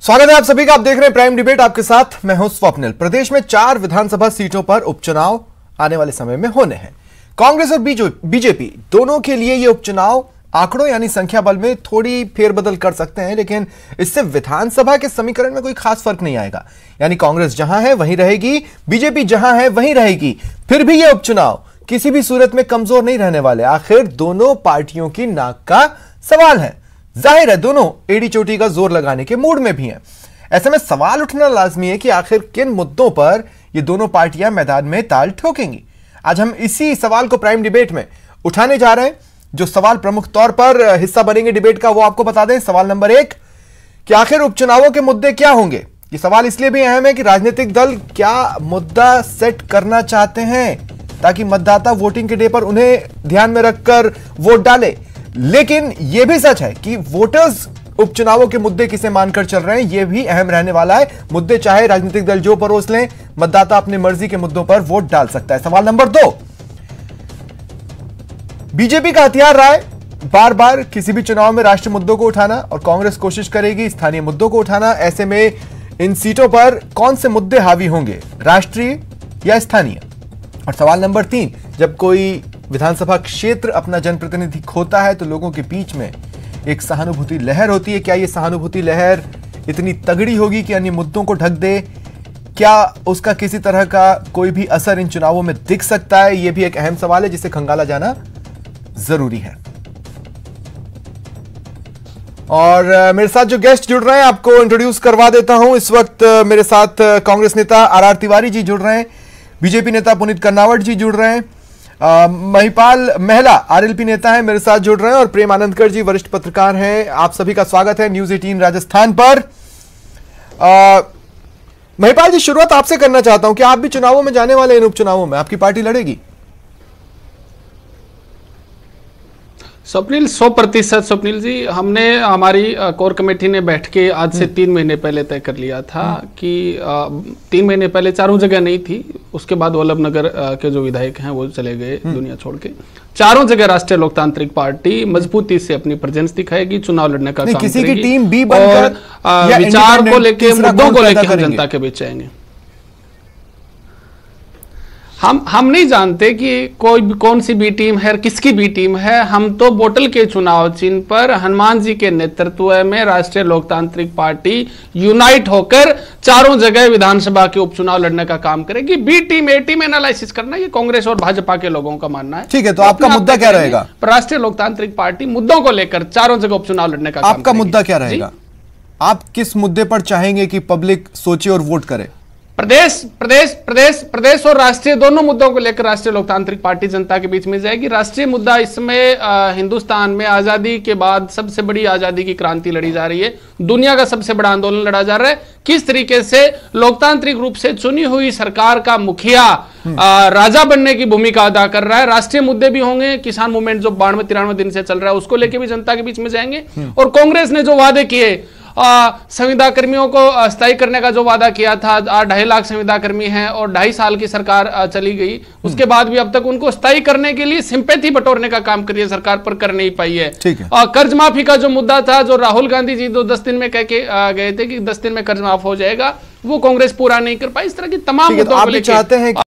स्वागत है आप सभी का। आप देख रहे हैं प्राइम डिबेट, आपके साथ मैं हूं स्वप्निल। प्रदेश में 4 विधानसभा सीटों पर उपचुनाव आने वाले समय में होने हैं। कांग्रेस और बीजेपी दोनों के लिए ये उपचुनाव आंकड़ों यानी संख्या बल में थोड़ी फेरबदल कर सकते हैं, लेकिन इससे विधानसभा के समीकरण में कोई खास फर्क नहीं आएगा। यानी कांग्रेस जहां है वहीं रहेगी, बीजेपी जहां है वहीं रहेगी। फिर भी ये उपचुनाव किसी भी सूरत में कमजोर नहीं रहने वाले। आखिर दोनों पार्टियों की नाक का सवाल है। जाहिर है दोनों एड़ी चोटी का जोर लगाने के मूड में भी हैं। ऐसे में सवाल उठना लाजमी है कि आखिर किन मुद्दों पर ये दोनों पार्टियां मैदान में ताल ठोकेंगी। आज हम इसी सवाल को प्राइम डिबेट में उठाने जा रहे हैं। जो सवाल प्रमुख तौर पर हिस्सा बनेंगे डिबेट का वो आपको बता दें। सवाल नंबर 1 कि आखिर उपचुनावों के मुद्दे क्या होंगे। ये सवाल इसलिए भी अहम है कि राजनीतिक दल क्या मुद्दा सेट करना चाहते हैं ताकि मतदाता वोटिंग के डे पर उन्हें ध्यान में रखकर वोट डाले। लेकिन यह भी सच है कि वोटर्स उपचुनावों के मुद्दे किसे मानकर चल रहे हैं, यह भी अहम रहने वाला है। मुद्दे चाहे राजनीतिक दल जो परोस लें, मतदाता अपनी मर्जी के मुद्दों पर वोट डाल सकता है। सवाल नंबर 2, बीजेपी का हथियार रहा है बार बार किसी भी चुनाव में राष्ट्रीय मुद्दों को उठाना, और कांग्रेस कोशिश करेगी स्थानीय मुद्दों को उठाना। ऐसे में इन सीटों पर कौन से मुद्दे हावी होंगे, राष्ट्रीय या स्थानीय। और सवाल नंबर 3, जब कोई विधानसभा क्षेत्र अपना जनप्रतिनिधि खोता है तो लोगों के बीच में एक सहानुभूति लहर होती है। क्या यह सहानुभूति लहर इतनी तगड़ी होगी कि अन्य मुद्दों को ढक दे? क्या उसका किसी तरह का कोई भी असर इन चुनावों में दिख सकता है? यह भी एक अहम सवाल है जिसे खंगाला जाना जरूरी है। और मेरे साथ जो गेस्ट जुड़ रहे हैं आपको इंट्रोड्यूस करवा देता हूं। इस वक्त मेरे साथ कांग्रेस नेता आर तिवारी जी जुड़ रहे हैं, बीजेपी नेता पुनीत कर्नावट जी जुड़ रहे हैं, महिपाल महला आरएलपी नेता है मेरे साथ जुड़ रहे हैं, और प्रेम आनंदकर जी वरिष्ठ पत्रकार हैं। आप सभी का स्वागत है न्यूज 18 राजस्थान पर। महिपाल जी, शुरुआत आपसे करना चाहता हूं कि आप भी चुनावों में जाने वाले इन उपचुनावों में आपकी पार्टी लड़ेगी? स्वप्निल 100% स्वप्निल जी, हमने हमारी कोर कमेटी ने बैठ के आज से 3 महीने पहले तय कर लिया था कि 3 महीने पहले चारों जगह नहीं थी, उसके बाद वल्लभ नगर के जो विधायक हैं वो चले गए दुनिया छोड़ के। चारों जगह राष्ट्रीय लोकतांत्रिक पार्टी मजबूती से अपनी प्रेजेंस दिखाएगी, चुनाव लड़ने का काम किसी करेगी। की टीम बी और विचार को लेके, मुद्दों को लेकर हम जनता के बीच आएंगे। हम नहीं जानते कि कौन सी बी टीम है, किसकी बी टीम है। हम तो बोतल के चुनाव चिन्ह पर हनुमान जी के नेतृत्व में राष्ट्रीय लोकतांत्रिक पार्टी यूनाइट होकर चारों जगह विधानसभा के उपचुनाव लड़ने का काम करेगी। बी टीम ए टीम एनालिसिस करना ये कांग्रेस और भाजपा के लोगों का मानना है। ठीक है, तो आपका मुद्दा क्या रहेगा? राष्ट्रीय लोकतांत्रिक पार्टी मुद्दों को लेकर चारों जगह उपचुनाव लड़ने का काम आपका मुद्दा क्या रहेगा? आप किस मुद्दे पर चाहेंगे कि पब्लिक सोचे और वोट करे? प्रदेश और राष्ट्रीय दोनों मुद्दों को लेकर राष्ट्रीय लोकतांत्रिक पार्टी जनता के बीच में जाएगी। राष्ट्रीय मुद्दा इसमें हिंदुस्तान में आजादी के बाद सबसे बड़ी आजादी की क्रांति लड़ी जा रही है, दुनिया का सबसे बड़ा आंदोलन लड़ा जा रहा है। किस तरीके से लोकतांत्रिक रूप से चुनी हुई सरकार का मुखिया राजा बनने की भूमिका अदा कर रहा है। राष्ट्रीय मुद्दे भी होंगे, किसान मूवमेंट जो 92-93 दिन से चल रहा है उसको लेकर भी जनता के बीच में जाएंगे। और कांग्रेस ने जो वादे किए, संविदा कर्मियों को स्थायी करने का जो वादा किया था, 2.5 लाख संविदा कर्मी हैं और 2.5 साल की सरकार चली गई, उसके बाद भी अब तक उनको स्थायी करने के लिए सिंपैथी बटोरने का काम करिए सरकार, पर कर नहीं पाई है। कर्ज माफी का जो मुद्दा था, जो राहुल गांधी जी 10 दिन में कह के गए थे कि 10 दिन में कर्ज माफ हो जाएगा, वो कांग्रेस पूरा नहीं कर पाई। इस तरह की तमाम मुद्दों को लेकर